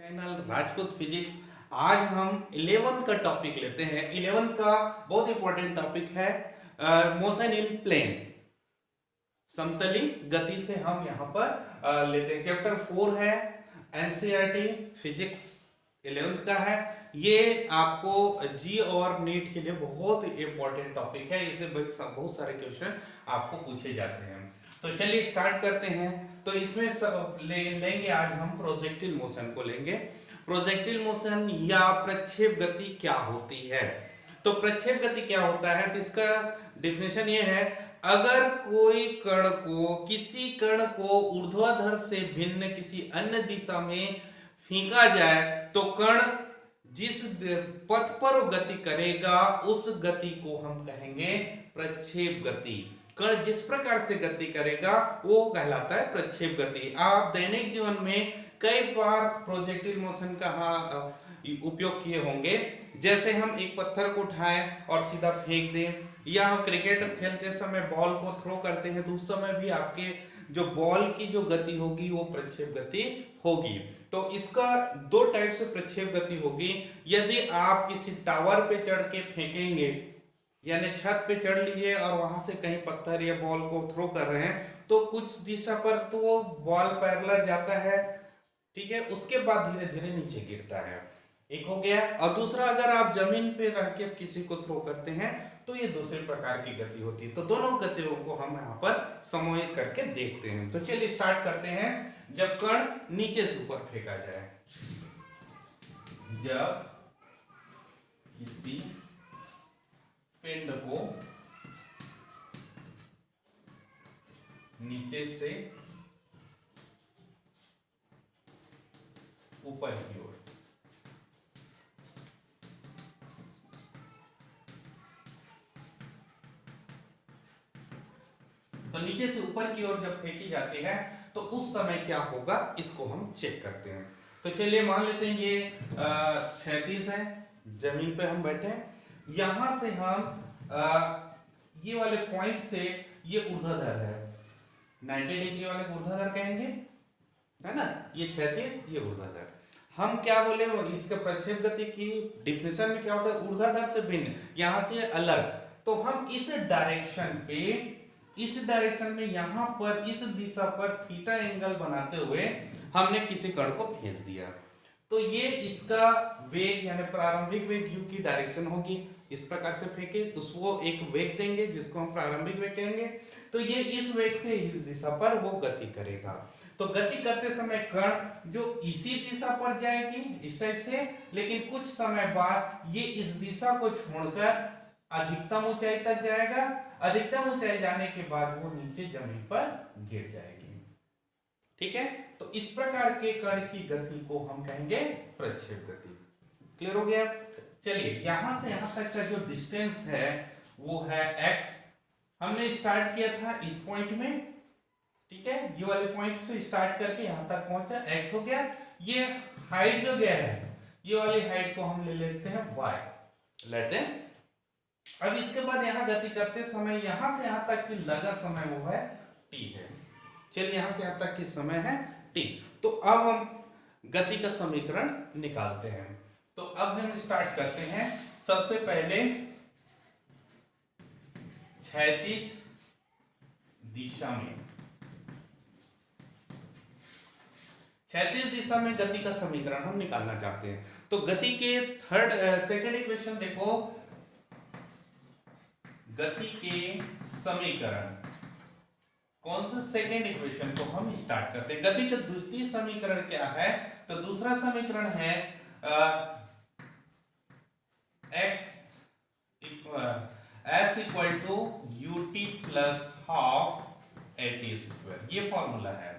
Channel Rajput physics. आज हम 11 का टॉपिक लेते हैं। 11 का बहुत इंपॉर्टेंट टॉपिक है मोशन इन प्लेन, समतली गति से हम यहाँ पर लेते हैं। चैप्टर 4 है, एनसीईआरटी फिजिक्स 11th का है। ये आपको जी और नीट के लिए बहुत इंपॉर्टेंट टॉपिक है। इसे बहुत सारे क्वेश्चन आपको पूछे जाते हैं। तो चलिए स्टार्ट करते हैं। तो इसमें सब लेंगे आज हम प्रोजेक्टिल मोशन को लेंगे। प्रोजेक्टिल मोशन या प्रक्षेप गति क्या होती है? तो प्रक्षेप गति क्या होता है? तो इसका डिफिनेशन ये है, अगर कोई किसी कण को ऊर्ध्वाधर से भिन्न किसी अन्य दिशा में फेंका जाए तो कण जिस पथ पर गति करेगा उस गति को हम कहेंगे प्रक्षेप गति। कण जिस प्रकार से गति करेगा वो कहलाता है प्रक्षेप गति। आप दैनिक जीवन में कई बार प्रोजेक्टिल मोशन का उपयोग किए होंगे। जैसे हम एक पत्थर को उठाएं और सीधा फेंक दें, या हम क्रिकेट खेलते समय बॉल को थ्रो करते हैं तो उस समय भी आपके जो बॉल की जो गति होगी वो प्रक्षेप गति होगी। तो इसका दो टाइप से प्रक्षेप गति होगी। यदि आप किसी टावर पे चढ़ के फेंकेंगे, यानी छत पे चढ़ लीजिए और वहां से कहीं पत्थर या बॉल को थ्रो कर रहे हैं तो कुछ दिशा पर तो वो बॉल पैरेलल जाता है, ठीक है, उसके बाद धीरे धीरे नीचे गिरता है। एक हो गया। और दूसरा, अगर आप जमीन पे रह के किसी को थ्रो करते हैं तो ये दूसरे प्रकार की गति होती है। तो दोनों गतियों को हम यहाँ पर समूहित करके देखते हैं। तो चलिए स्टार्ट करते हैं। जब कण नीचे से ऊपर फेंका जाए, जब किसी पिंड को नीचे से ऊपर की ओर, तो नीचे से ऊपर की ओर जब फेंकी जाती है तो उस समय क्या होगा इसको हम चेक करते हैं। तो चलिए मान लेते हैं ये क्षैतिज है, जमीन पे हम बैठे हैं। यहां से हम ये वाले पॉइंट से ये ऊर्ध्वाधर है, 90 डिग्री वाले को ऊर्ध्वाधर कहेंगे, है ना। ये क्षैतिज, ये ऊर्ध्वाधर। हम क्या बोले, इसके प्रक्षेप गति की डिफिनेशन में क्या होता है, ऊर्ध्वाधर से भिन्न, यहां से अलग। तो हम इस डायरेक्शन में यहां पर इस दिशा पर थीटा एंगल बनाते हुए हमने किसी कण को भेज दिया। तो ये इसका वेग यानी प्रारंभिक वेग u की डायरेक्शन होगी। इस प्रकार से फेंके उसको एक वेग देंगे जिसको हम प्रारंभिक वेग कहेंगे। तो ये इस वेग से इस दिशा पर वो गति करेगा। तो गति करते समय कण जो इसी दिशा पर जाएगी इस टाइप से, लेकिन कुछ समय बाद ये इस दिशा को छोड़कर अधिकतम ऊंचाई तक जाएगा। अधिकतम ऊंचाई जाने के बाद वो नीचे जमीन पर गिर जाएगी, ठीक है। तो इस प्रकार के कण की गति को हम कहेंगे प्रक्षेप गति। क्लियर हो गया? चलिए यहां से यहां तक का जो डिस्टेंस है वो है x। हमने स्टार्ट किया था इस पॉइंट में, ठीक है, ये वाले पॉइंट से स्टार्ट करके यहां तक पहुंचा, x हो गया। ये हाइट जो गया है, ये वाली हाइट को हम ले लेते हैं y, लेते हैं। अब इसके बाद यहां गति करते समय यहां से यहां तक की लगा समय वो है t है। चलिए यहां से यहां तक की समय है t। तो अब हम गति का समीकरण निकालते हैं। तो अब हम स्टार्ट करते हैं। सबसे पहले क्षैतिज दिशा में, क्षैतिज दिशा में गति का समीकरण हम निकालना चाहते हैं। तो गति के सेकंड इक्वेशन देखो, गति के समीकरण, कौन सा सेकंड इक्वेशन को हम स्टार्ट करते हैं। गति का दूसरी समीकरण क्या है? तो दूसरा समीकरण है s equal to ut plus half at square, ये फॉर्मूला है,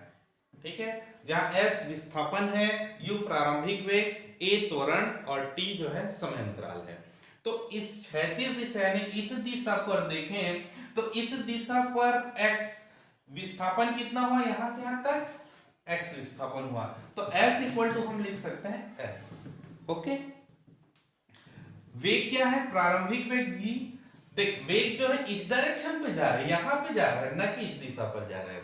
ठीक है। जहां s विस्थापन है, u प्रारंभिक वेग, a त्वरण और t जो है समय अंतराल है। तो इस क्षैतिज दिशा यानी इस दिशा पर देखें तो इस दिशा पर x विस्थापन कितना हुआ, यहां से यहां तक x विस्थापन हुआ। तो s इक्वल टू हम लिख सकते हैं s, ओके। वेग क्या है? प्रारंभिक वेग v। देख वेग जो है इस डायरेक्शन पे जा रहा है, यहां पे जा रहा है, ना कि इस दिशा पर जा रहा है,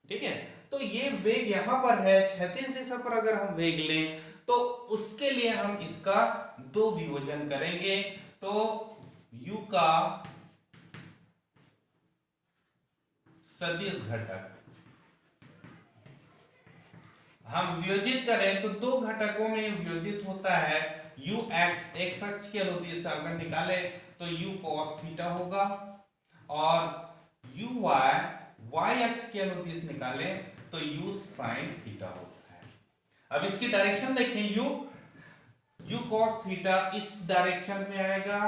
ठीक है। तो ये वेग यहां पर है, क्षैतिज दिशा पर अगर हम वेग लें तो उसके लिए हम इसका दो विभाजन करेंगे। तो u का सदिश घटक हम वियोजित करें तो दो घटकों में वियोजित होता है ux, x अक्ष के अनुदिश से अगर निकाले तो u cos थीटा होगा, और uy, y अक्ष के अनुदिश निकाले तो u sin थीटा होता है। अब इसकी डायरेक्शन देखें, u cos थीटा इस डायरेक्शन में आएगा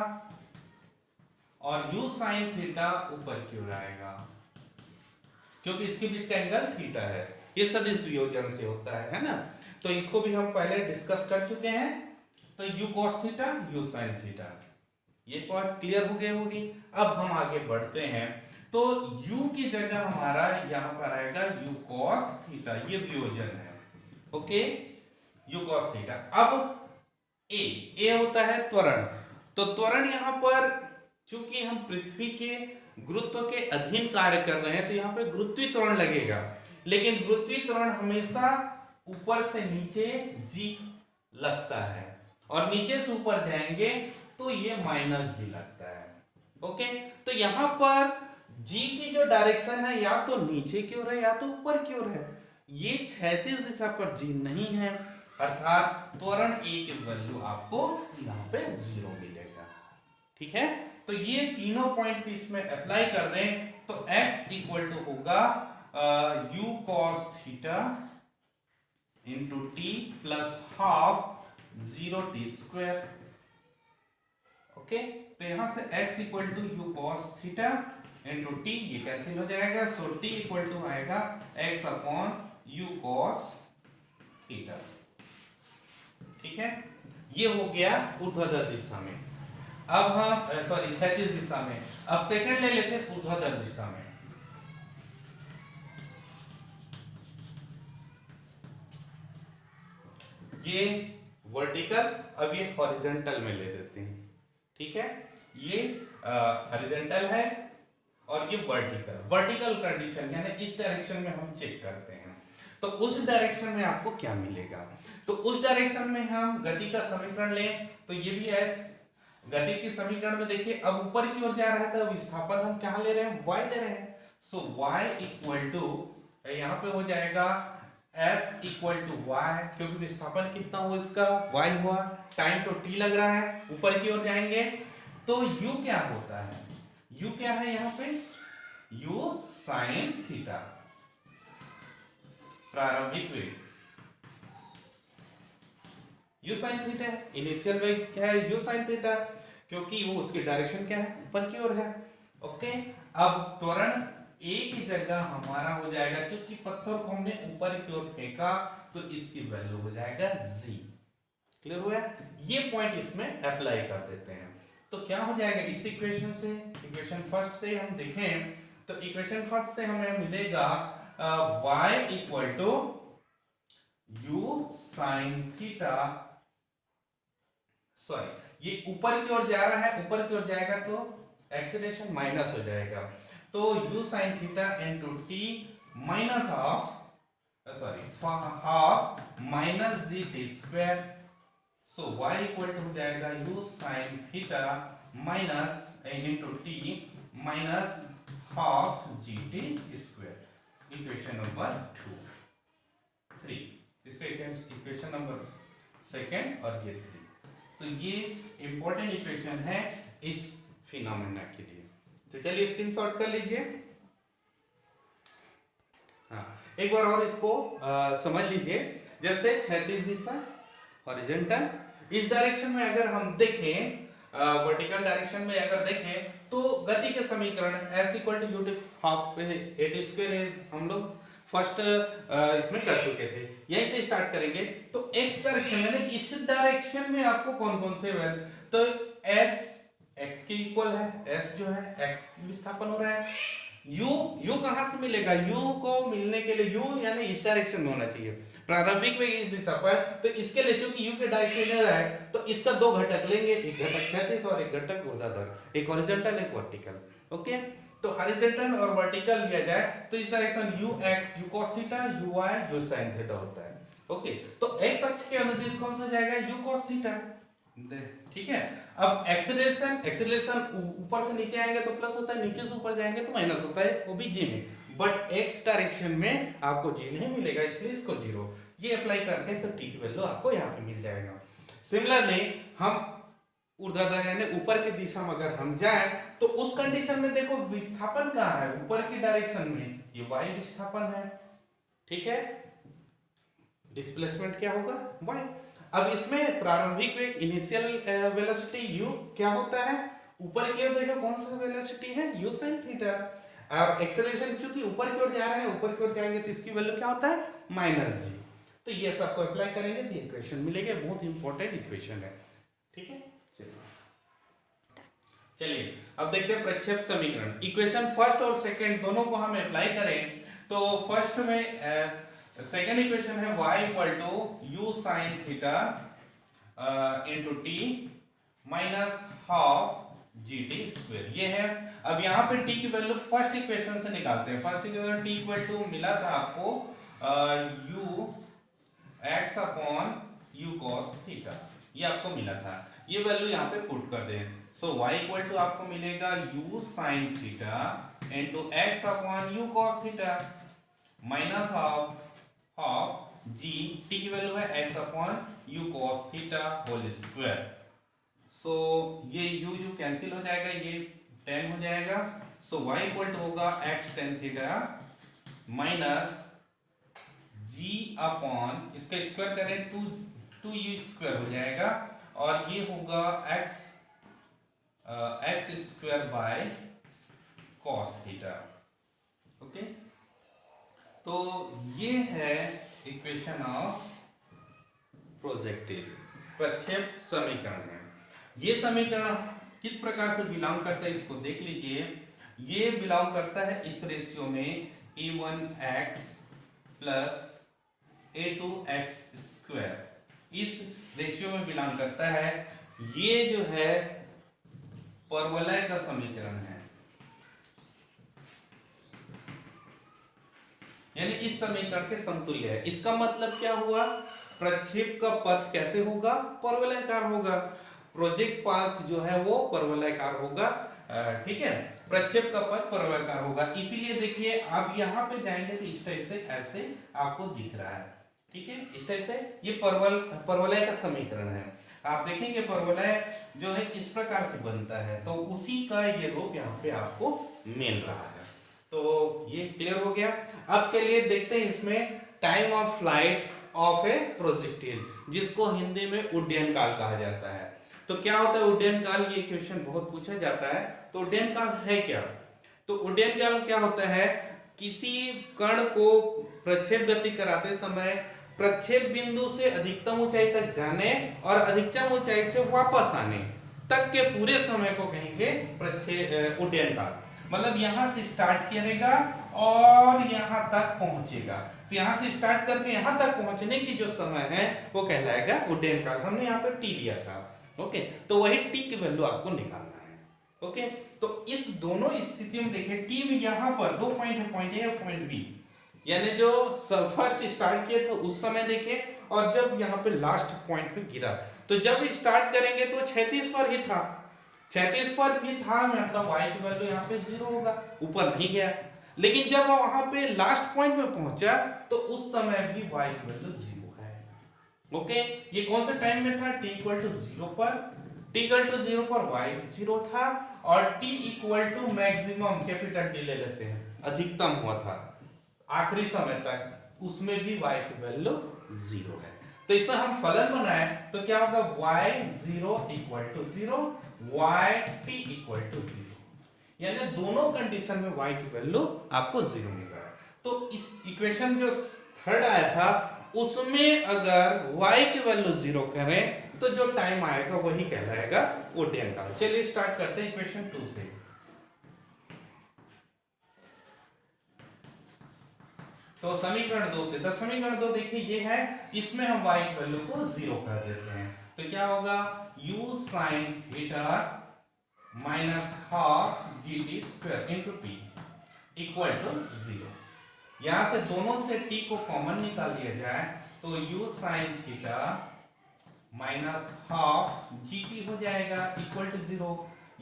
और u sin थीटा ऊपर की ओर आएगा, क्योंकि इसके बीच का एंगल थीटा है। ये सदिश वियोजन से होता है ना। तो इसको भी हम पहले डिस्कस कर चुके हैं। तो u cos theta, u sin theta, ये पॉइंट क्लियर हो गए होगी। अब हम आगे बढ़ते हैं। तो u की जगह हमारा यहां पर आएगा u cos थीटा, ये वियोजन है। Okay, u cos theta. अब a होता है त्वरण। तो त्वरण यहां पर चूंकि हम पृथ्वी के गुरुत्व के अधीन कार्य कर रहे हैं तो यहाँ पे गुरुत्वीय त्वरण लगेगा, लेकिन गुरुत्वीय त्वरण हमेशा ऊपर से नीचे g लगता है, और नीचे से ऊपर जाएंगे तो ये माइनस g लगता है। ओके, तो यहाँ पर g की जो डायरेक्शन है या तो नीचे की ओर है या तो ऊपर की ओर है। ये क्षैतिज दिशा पर g नहीं है, अर्थात त्वरण a की वैल्यू आपको यहाँ पे 0 मिलेगा। ठीक है, तो ये तीनों पॉइंट इसमें अप्लाई कर दें तो x इक्वल टू होगा u cos theta into t plus half 0t square. Okay, तो यहां से x equal to u cos theta into t, ये कैंसिल हो जाएगा, सो t इक्वल टू आएगा x upon u cos theta. ठीक है, ये हो गया ऊर्ध्वाधर दिशा में। अब हम क्षैतिज दिशा में। अब सेकंड ले लेते हैं ऊर्ध्वाधर दिशा में। ये वर्टिकल, अब ये हॉरिजॉन्टल में ले देते हैं। ठीक है, ये हॉरिजॉन्टल है और ये वर्टिकल। वर्टिकल कंडीशन यानी इस डायरेक्शन में हम चेक करते हैं तो उस डायरेक्शन में आपको क्या मिलेगा। तो उस डायरेक्शन में हम गति का समीकरण लें तो ये भी एस गति के समीकरण में देखिए, अब ऊपर की ओर जा रहा है तो विस्थापन हम क्या ले रहे हैं, y ले रहे हैं। सो y इक्वल टू यहाँ पे हो जाएगा s इक्वल टू y, क्योंकि विस्थापन कितना हुआ इसका y हुआ, टाइम तो t लग रहा है, ऊपर की ओर जाएंगे तो u क्या होता है, u क्या है यहाँ पे, u sin थीटा। प्रारंभिक वेग u sin थीटा है, इनिशियल वेग क्या है u sin थीटा, क्योंकि वो उसकी डायरेक्शन क्या है, ऊपर की ओर है। ओके, अब त्वरण a की जगह हमारा हो जाएगा, क्योंकि पत्थर को हमने ऊपर की ओर फेंका तो इसकी वैल्यू हो जाएगा g। क्लियर हुआ, ये पॉइंट इसमें अप्लाई कर देते हैं तो क्या हो जाएगा इस इक्वेशन से, इक्वेशन फर्स्ट से हम देखें तो इक्वेशन फर्स्ट से हमें मिलेगा y equal to u sin theta, sorry ये ऊपर की ओर जा रहा है, ऊपर की ओर जाएगा तो एक्सीलरेशन माइनस हो जाएगा, तो u sin theta into t minus half minus gt square. So y equal to हो जाएगा u sin theta minus into t minus half gt square. Equation number 3, इसका इक्वेशन नंबर सेकंड और ये 3। तो ये इंपॉर्टेंट इक्वेशन है इस phenomena के लिए। तो चलिए स्क्रीनशॉट कर लीजिए। हाँ, एक बार और इसको समझ लीजिए। जैसे क्षैतिज दिशा हॉरिजॉन्टल, इस डायरेक्शन में अगर हम देखें, वर्टिकल डायरेक्शन में अगर देखें तो गति के समीकरण s equal to u half पे a स्क्वायर हम लोग फर्स्ट इसमें कर चुके थे, यहीं से स्टार्ट करेंगे। तो x डायरेक्शन यानी इस डायरेक्शन में आपको कौन कौन से वैल्यू, तो s x के इक्वल है, s जो है x विस्थापन हो रहा है, u कहां से मिलेगा, u को मिलने के लिए u यानी इस डायरेक्शन में होना चाहिए, प्रारंभिक वेग इस दिशा पर, तो इसके लिए चूंकि u के डायरेक्शन है तो इसका दो घटक लेंगे, एक घटक क्षैतिज और एक घटक ऊर्ध्वाधर, एक हॉरिजॉन्टल एक वर्टिकल। ओके, तो हॉरिजॉन्टल और वर्टिकल लिया जाए तो इस direction ux u cos theta, uy u sin theta होता है। ओके, तो x अक्ष के अनुदिश कौन जाएगा u cos थीटा। ठीक है, अब एक्सेलरेशन ऊपर से नीचे आएंगे तो प्लस होता है, नीचे से ऊपर जाएंगे तो माइनस होता है, वो भी जी में, बट एक्स डायरेक्शन में आपको जी नहीं मिलेगा, इसलिए इसको जीरो। ये अप्लाई करते हैं तो टी की वैल्यू आपको यहाँ पे मिल जाएगा। सिमिलरली हम ऊर्ध्वाधर यानी ऊपर की दिशा में अगर हम जाएं तो उस कंडीशन में देखो विस्थापन कहाँ है, ऊपर की डायरेक्शन में, ये y विस्थापन है। ठीक है, डिस्प्लेसमेंट क्या होगा y। अब इसमें प्रारंभिक वेग इनिशियल वेलोसिटी u क्या होता है, ऊपर की ओर देखो कौन सा वेलोसिटी है u sin थीटा। और एक्सेलरेशन चूंकि ऊपर की ओर जा रहे हैं, ऊपर की ओर जाएंगे तो इसकी वैल्यू क्या होता है माइनस जी। तो ये सबको अप्लाई करेंगे तो इक्वेशन मिलेगा, बहुत इंपॉर्टेंट इक्वेशन है। ठीक है, चलिए अब देखते हैं प्रक्षेप समीकरण। इक्वेशन फर्स्ट और सेकंड दोनों को हम अप्लाई करें तो फर्स्ट में सेकंड इक्वेशन है y equal to u sin theta into t minus half gt square, ये है। अब यहाँ पे t की वैल्यू फर्स्ट इक्वेशन से निकालते हैं। First equation t equal to मिला था आपको u x upon u cos theta, ये आपको मिला था, ये वैल्यू यहाँ पे पुट कर दें। सो y इक्वल टू आपको मिलेगा u sin theta into x upon u cos theta minus half g, t की वैल्यू है x upon u cos theta whole square. So ये u कैंसिल हो जाएगा, ये tan हो जाएगा। सो y इक्वल टू होगा x tan theta minus g upon इसका स्क्वायर करें 2u स्क्वायर हो जाएगा, और ये होगा x square by cos theta. Okay, तो ये है इक्वेशन ऑफ प्रोजेक्टिव, प्रक्षेप समीकरण है। ये समीकरण किस प्रकार से बिलोंग करता है इसको देख लीजिए। ये बिलोंग करता है इस रेशियो में a1x प्लस a2x स्क्वायर, इस रेशियो में बिलोंग करता है। ये जो है परवलय का समीकरण है, यानी इस समीकरण के समतुल्य है। इसका मतलब क्या हुआ, प्रक्षेप का पथ कैसे होगा, परवलयाकार होगा। प्रोजेक्ट पाथ जो है वो परवलयाकार होगा। ठीक है, प्रक्षेप का पथ परवलयाकार होगा। इसीलिए देखिए आप यहाँ पे जाएंगे तो इस टाइप से ऐसे आपको दिख रहा है। ठीक है, इस टाइप से ये परवलय का समीकरण है। आप देखेंगे परवलय जो है इस प्रकार से बनता है, तो उसी का ये रूप यहाँ पे आपको मिल रहा है। तो ये क्लियर हो गया। अब चलिए देखते हैं इसमें टाइम ऑफ फ्लाइट ऑफ ए प्रोजेक्टिल, जिसको हिंदी में उड्डयन काल कहा जाता है। तो क्या होता है उड्डयन काल, ये क्वेश्चन बहुत पूछा जाता है। तो उड्डयन काल है क्या, तो उड्डयन काल क्या होता है, किसी कण को प्रक्षेप गति कराते समय प्रक्षेप बिंदु से अधिकतम ऊंचाई तक जाने और अधिकतम ऊंचाई से वापस आने तक के पूरे समय को कहेंगे प्रक्षेप उड्डयन काल। मतलब यहां से स्टार्ट करेगा और यहां तक पहुंचेगा, तो यहां से स्टार्ट करके यहां तक पहुंचने की जो समय है वो कहलाएगा उड्डयन काल। हमने यहाँ पे टी लिया था। ओके, तो वही टी की वैल्यू आपको निकालना है। ओके, तो इस दोनों स्थितियों में देखिए टी में यहाँ पर दो पॉइंट है, पॉइंट ए और पॉइंट बी, यानी जो फर्स्ट स्टार्ट किए थे उस समय देखे, और जब यहाँ पे लास्ट पॉइंट पे गिरा, तो जब स्टार्ट करेंगे तो 36 पर ही था, 36 पर भी था, मतलब y की वैल्यू यहाँ पे 0 होगा, ऊपर नहीं गया। लेकिन जब वहां पे लास्ट पॉइंट में पहुंचा तो उस समय भी y की वैल्यू 0 है। ओके, ये कौन सा टाइम में था, t इक्वल टू 0 पर, t इक्वल टू 0 पर y 0 था, और t equal to maximum capital D ले लेते हैं, अधिकतम हुआ था आखिरी समय तक, उसमें भी y की वैल्यू 0 है। तो इसमें हम फलन बनाए तो क्या होगा, y0 equal to 0, yt equal to 0, यानी दोनों कंडीशन में y की वैल्यू आपको 0 मिल रहा है। तो इस इक्वेशन जो थर्ड आया था उसमें अगर y की वैल्यू 0 करें तो जो टाइम आएगा वही कहलाएगा उड्डयन काल। चलिए स्टार्ट करते हैं इक्वेशन 2 से। तो समीकरण 2 से, समीकरण 2 देखिए ये है, इसमें हम y की वैल्यू को 0 कर देते हैं, तो क्या होगा, u sin theta minus half gt square into t equal to 0। यहां से दोनों से t को कॉमन निकाल दिया जाए तो u sin theta minus half GT हो जाएगा इक्वल टू 0।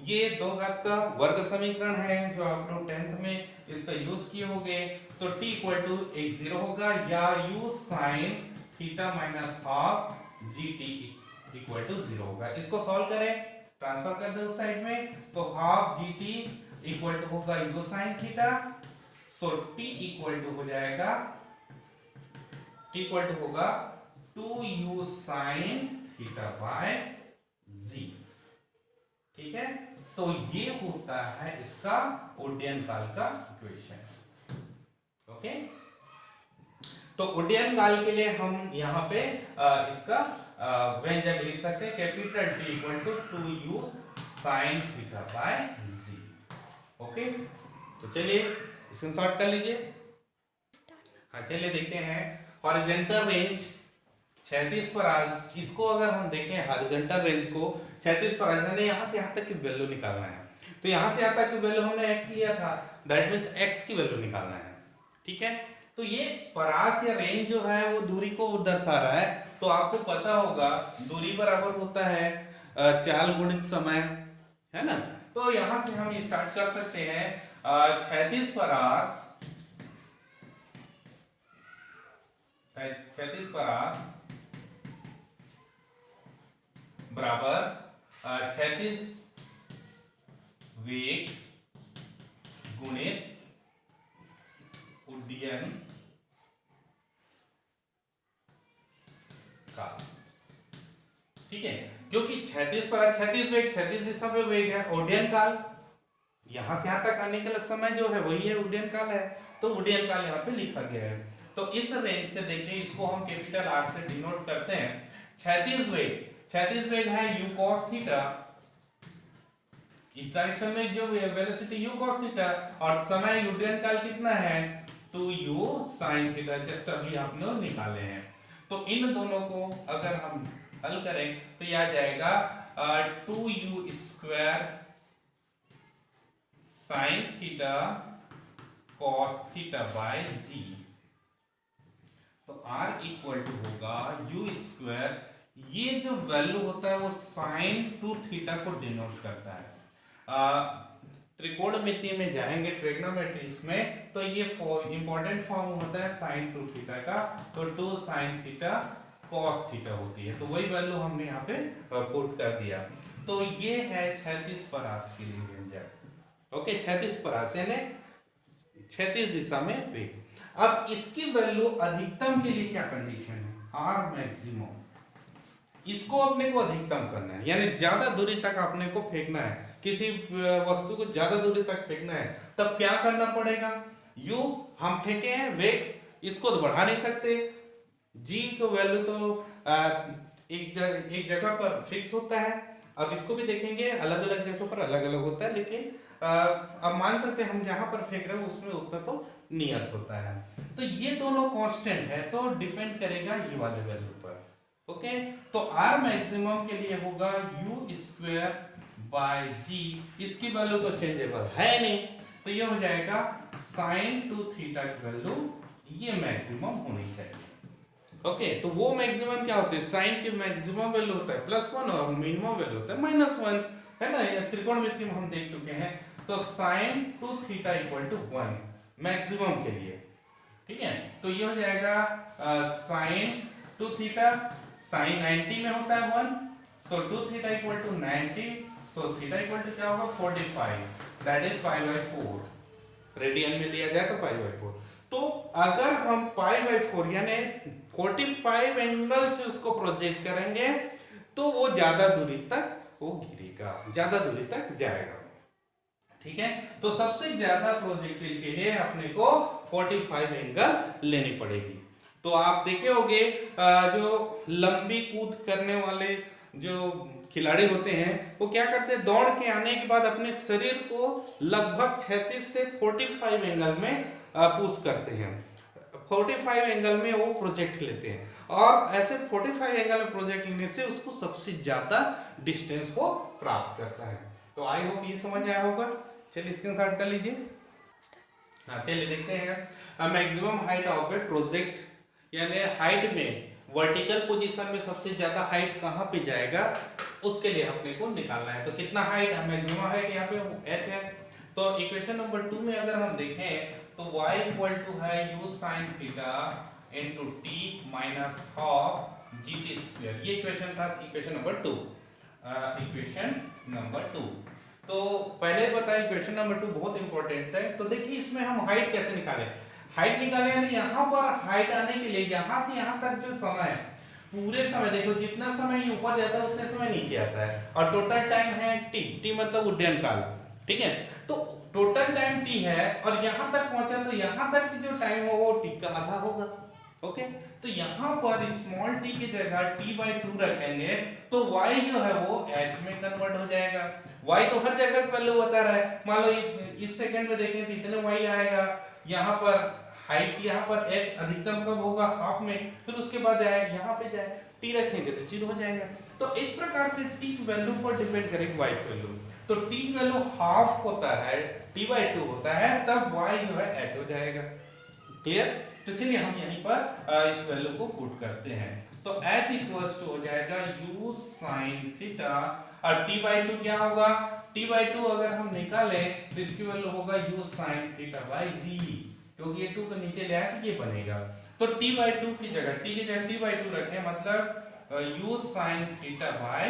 ये दो घात का वर्ग समीकरण है जो आप लोग 10th में इसका यूज किए होंगे। तो t इक्वल टू एक 0 होगा या u sin theta minus half GT equal to 0 होगा। इसको सॉल्व करें, ट्रांसफर कर दें उस साइड में, तो हाफ GT इक्वल टू होगा u sin theta. So t equal to हो जाएगा, t इक्वल टू होगा 2u sin theta by g। ठीक है, तो ये होता है इसका उड्डयन काल का इक्वेशन। ओके, तो उड्डयन काल के लिए हम यहाँ पे इसका व्यंजक लिख सकते हैं, capital T equal to 2u sin theta by g। Okay, तो चलिए इसको शॉर्ट कर लीजिए। हाँ, चलिए देखते हैं हॉरिजॉन्टल रेंज 36 पर आज इसको अगर हम देखें हॉरिजॉन्टल रेंज को 36 पर आज यानी यहाँ से यहाँ तक की वैल्यू निकालना है। तो यहाँ से यहाँ तक की वैल्यू हमने x लिया था, दैट मींस x की वैल्यू निकालना है। ठीक है, तो ये परास या रेंज जो है वो दूरी को दर्शा रहा है। तो आपको पता होगा दूरी बराबर होता है चाल गुणित समय, है ना। तो यहाँ से हम स्टार्ट कर सकते हैं 36 परास, 36 परास बराबर 36 वेग गुणित उड्डयन काल। ठीक है, क्योंकि 36 पर 36 वेग 36 दिशा पे वेग है, उड्डयन काल यहां से यहां तक आने के लिए समय जो है वही है, उड्डयन काल है। तो उड्डयन काल यहाँ पे लिखा गया है। तो इस रेंज से देखिए, इसको हम कैपिटल R से डिनोट करते हैं। 36 वेग है u cos थीटा, इस डायरेक्शन में जो वेलोसिटी u cos थीटा, और समय उड्डयन काल कितना है 2u sin थीटा, जस्ट अभी आपने निकाले हैं। तो इन दोनों को अगर हम हल करें तो यह आ जाएगा 2u square sin theta cos theta by g। तो r इक्वल टू होगा u स्क्वायर, ये जो वैल्यू होता है वो sin 2 थीटा को डिनोट करता है। त्रिकोणमिति में जाएंगे ट्रिग्नोमेट्रीज में, तो ये इंपॉर्टेंट फॉर्म होता है sin 2 थीटा का, तो 2 sin थीटा cos थीटा होती है। तो वही वैल्यू हमने यहाँ पे पुट कर दिया। तो ये है 36 परास के लिए व्यंजक। ओके, 36 परास यानी 36 दिशा में वेग। अब इसकी वैल्यू अधिकतम के लिए क्या कंडीशन है, आर मैक्सिमम, इसको अपने को अधिकतम करना है, यानी ज्यादा दूरी तक अपने को फेंकना है, किसी वस्तु को ज्यादा दूरी तक फेंकना है। तब क्या करना पड़ेगा, यू हम फेंके हैं वेग, इसको तो बढ़ा नहीं सकते, जी को वैल्यू तो एक जगह पर फिक्स होता है। अब इसको भी देखेंगे अलग अलग जगहों पर अलग अलग होता है, लेकिन अब मान सकते हैं हम जहां पर फेंक रहे हैं उसमें उतना तो नियत होता है। तो ये दोनों कांस्टेंट है, तो डिपेंड करेगा ये वाले वैल्यू पर। ओके, तो आर मैक्सिमम के लिए होगा u स्क्वायर बाय जी, इसकी वैल्यू तो चेंजेबल है नहीं, तो ये हो जाएगा sin 2 थीटा की वैल्यू ये मैक्सिमम होनी चाहिए। ओके, तो वो मैक्सिमम क्या होते हैं, साइन की मैक्सिमम वैल्यू होता है +1 और मिनिमम वैल्यू होता है -1, है ना। ये त्रिकोणमिति में हम देख चुके हैं। तो sin 2 theta equal to 1 maximum के लिए। ठीक है, तो ये हो जाएगा sin 2 थीटा, sin 90 में होता है 1, so 2 theta equal to 90, so theta equal to क्या होगा 45, दैट इज π/4, रेडियन में लिया जाए तो π/4। तो अगर हम π/4 यानी 45 एंगल से उसको प्रोजेक्ट करेंगे तो वो ज्यादा दूरी तक वो गिरेगा, ज्यादा दूरी तक जाएगा। ठीक है, तो सबसे ज्यादा प्रोजेक्टिल के लिए अपने को 45 एंगल लेनी पड़ेगी। तो आप देखे होंगे जो लंबी कूद करने वाले जो खिलाड़ी होते हैं वो क्या करते हैं, दौड़ के आने के बाद अपने शरीर को लगभग 36 से 45 एंगल में पुश करते हैं, 45 एंगल में वो प्रोजेक्ट लेते हैं, और ऐसे 45 एंगल में प्रोजेक्ट लेने से उसको सबसे ज्यादा डिस्टेंस को प्राप्त करता है। तो आई होप ये समझ आया होगा। चलिए स्क्रीनशॉट कर लीजिए। हाँ, चलिए देखते हैं maximum height of A project, यानी हाइट में वर्टिकल पोजीशन में सबसे ज्यादा हाइट कहाँ पे जाएगा उसके लिए अपने को निकालना है। तो कितना हाइट, मैक्सिमम हाइट यहाँ पे h है। तो इक्वेशन नंबर 2 में अगर हम देखें तो y इक्वल टू है u sin theta into t minus half gt square. ये इक्वेशन था इक्वेशन नंबर 2। इक्वेशन नंबर 2 तो पहले बताया इक्वेशन नंबर 2 बहुत इंपॉर्टेंट है। तो देखिए इसमें हम हाइट कैसे निकालें। हाइट निकाले यानी यहाँ पर हाइट आने के लिए यहाँ से यहाँ तक जो समय है, पूरे समय देखो जितना समय ऊपर जाता है उतने समय नीचे आता है, और टोटल टाइम है t मतलब उड्डयन काल, ठीक है। तो टोटल टाइम t है और यहाँ तक पहुंचा तो यहाँ तक जो टाइम हो वो t का आधा होगा। ओके, तो यहाँ पर स्मॉल t की जगह t/2 रखेंगे तो y जो है वो h में कन्वर्ट हो जाएगा। y तो हर जगह वैल्यू बता रहा है, मान लो इस सेकंड में देखें तो इतने y आएगा। यहाँ पर हाइट, यहाँ पर h अधिकतम कब होगा, हाफ में, फिर उसके बाद आए यहाँ पे जाए t रखेंगे तो 0 हो जाएगा। तो इस प्रकार से t की वैल्यू पर डिपेंड करेगी y की वैल्यू। तो t की वैल्यू हाफ होता है, t/2 होता है, तब y जो है h हो जाएगा। क्लियर। तो चलिए हम यहीं पर इस वैल्यू को पुट करते हैं। तो h इक्वल्स टू हो जाएगा u sin थीटा, और t/2 क्या होगा, t/2 अगर हम निकालें तो इसकी वैल्यू होगा u sin theta by g, क्योंकि ये 2 को नीचे ले आए तो ये बनेगा। तो t/2 की जगह t की जगह t/2 रखें, मतलब u sin theta by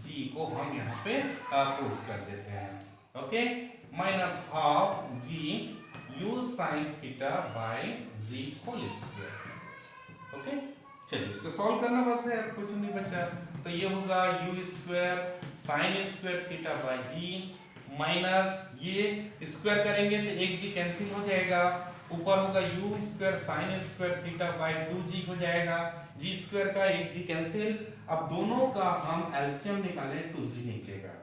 g को हम यहाँ पे पुट कर देते हैं। Okay, minus half g u sin theta by g whole square. Okay, चलिए इसको सॉल्व करना बस है, कुछ नहीं बचा। तो ये होगा u square sin square theta by g minus ये स्क्वायर करेंगे तो एक g कैंसिल हो जाएगा, ऊपर होगा u square sin square theta by 2g हो जाएगा, g स्क्वायर का एक g कैंसिल। अब दोनों का हम एलसीएम निकालें 2g निकलेगा।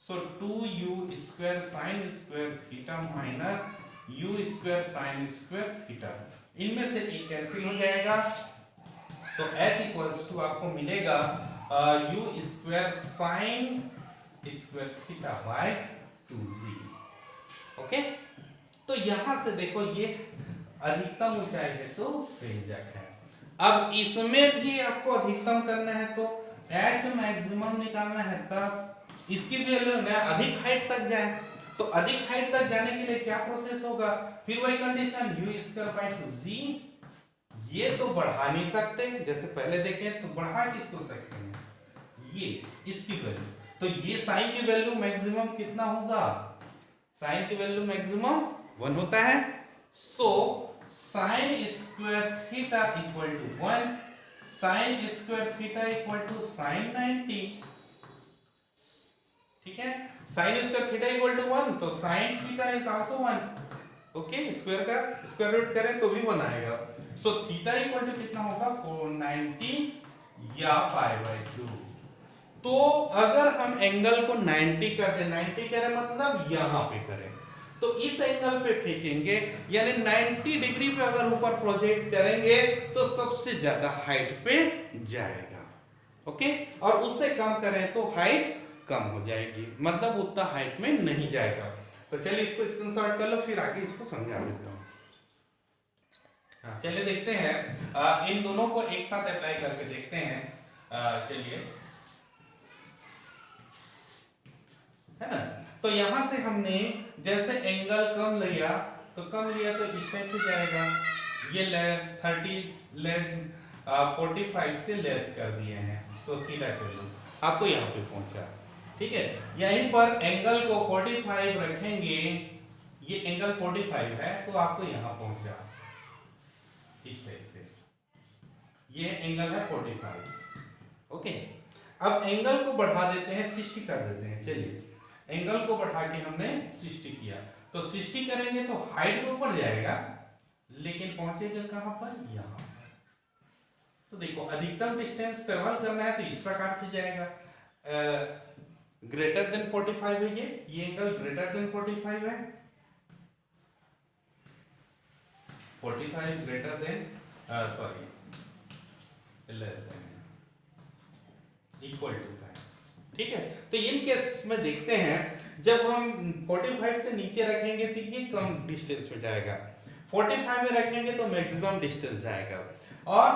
सो 2u square sin square theta minus u square sin square theta, इनमें से एक कैंसिल हो जाएगा। तो h इक्वल्स टू आपको मिलेगा u square sin square theta by 2g। Okay, तो यहां से देखो ये अधिकतम ऊंचाई है तो व्यंजक है। अब इसमें भी आपको अधिकतम करना है तो h मैक्सिमम निकालना है, तब इसकी वैल्यू अधिक हाइट तक जाए। तो अधिक हाइट तक जाने के लिए क्या प्रोसेस होगा, फिर वही condition u square by 2g। ये तो बढ़ा नहीं सकते, जैसे पहले देखे तो बढ़ा किसको सकते हैं, ये इसकी वैल्यू। तो ये साइन की वैल्यू मैक्सिमम कितना होगा, साइन की वैल्यू मैक्सिमम 1 होता है। So sine square theta equal to 1, sine square theta equal to sine 90। ठीक है, sine square theta equal to 1 तो sine theta is also 1। Okay, square का स्क्वायर रूट करें तो भी 1 आएगा। सो थीटा इक्वल टू कितना होगा 490 या π/2। तो अगर हम एंगल को 90 कर दे, 90 करें मतलब यहां पे करें, तो इस एंगल पे फेंकेंगे यानी 90 डिग्री पे अगर ऊपर प्रोजेक्ट करेंगे तो सबसे ज्यादा हाइट पे जाएगा। ओके, और उससे कम करें तो हाइट कम हो जाएगी, मतलब उतना हाइट में नहीं जाएगा। तो चलिए इसको स्क्रीनशॉट कर लो, फिर आगे इसको समझा देता हूं। चलिए देखते हैं, इन दोनों को एक साथ अप्लाई करके देखते हैं। चलिए, है ना। तो यहां से हमने जैसे एंगल कम लिया तो इस टाइप से जाएगा, ये 45 से लेस कर दिए हैं। तो थीटा वैल्यू आपको यहाँ पे पहुंचा, ठीक है। यहीं पर एंगल को 45 रखेंगे, ये एंगल 45 है तो आपको यहाँ पहुंचा इस टाइप से, ये एंगल है 45। ओके, अब एंगल को बढ़ा देते हैं, 60 कर देते हैं। चलिए, एंगल को बढ़ा के हमने 60 किया, तो 60 करेंगे तो हाइट तो ऊपर जाएगा लेकिन पहुंचेगा कहां पर, यहां। तो देखो अधिकतम डिस्टेंस ट्रेवल करना है तो इस प्रकार से जाएगा, ग्रेटर देन 45 है, ये एंगल ग्रेटर देन 45 है, 45 greater than less than equal to 5। ठीक है, तो इन केस में देखते हैं जब हम 45 से नीचे रखेंगे तो ये कम डिस्टेंस में जाएगा, 45 में रखेंगे तो मैक्सिमम डिस्टेंस जाएगा, और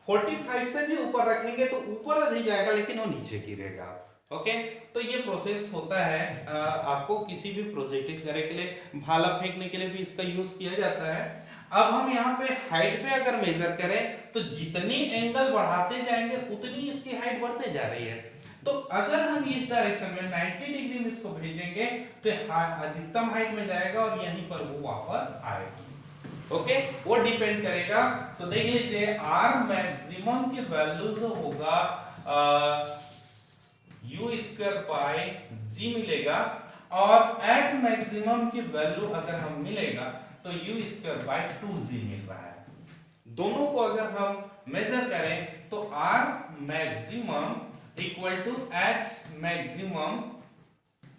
45 से भी ऊपर रखेंगे तो ऊपर अधिक जाएगा लेकिन वो नीचे गिरेगा। ओके, तो ये प्रोसेस होता है। आपको किसी भी प्रोजेक्ट करने के लिए, भाला फेंकने के लिए भी इसका यूज किया जाता है। अब हम यहाँ पे हाइट पे अगर मेजर करें तो जितनी एंगल बढ़ाते जाएंगे उतनी इसकी हाइट बढ़ते जा रही है। तो अगर हम इस डायरेक्शन में 90 डिग्री में इसको भेजेंगे तो अधिकतम हाइट में जाएगा और यहीं पर वो वापस आएगी। ओके, वो डिपेंड करेगा। तो देख लीजिए आर मैक्सिमम की वैल्यू जो होगा u स्क्वायर बाय g मिलेगा, और एच मैक्सिमम की वैल्यू अगर हम मिलेगा तो u स्क्वायर बाय 2g मिल रहा है। दोनों को अगर हम मेजर करें तो r maximum equal to h maximum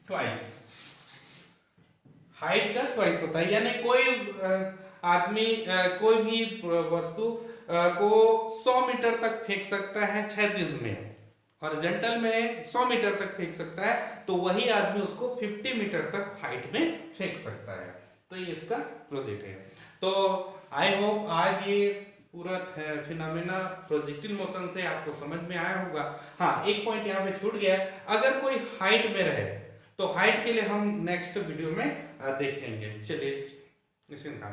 twice, height का ट्वाइस होता है। यानी कोई आदमी कोई भी वस्तु को 100 मीटर तक फेंक सकता है क्षैतिज में, हॉरिजॉन्टल में 100 मीटर तक फेंक सकता है, तो वही आदमी उसको 50 मीटर तक हाइट में फेंक सकता है। तो ये इसका प्रोजेक्ट है। तो आई होप आज ये पूरा फिनोमेना प्रोजेक्टिल मोशन से आपको समझ में आया होगा। हाँ, एक पॉइंट यहाँ पे छूट गया, अगर कोई हाइट में रहे तो हाइट के लिए हम नेक्स्ट वीडियो में देखेंगे। चलिए इसी काम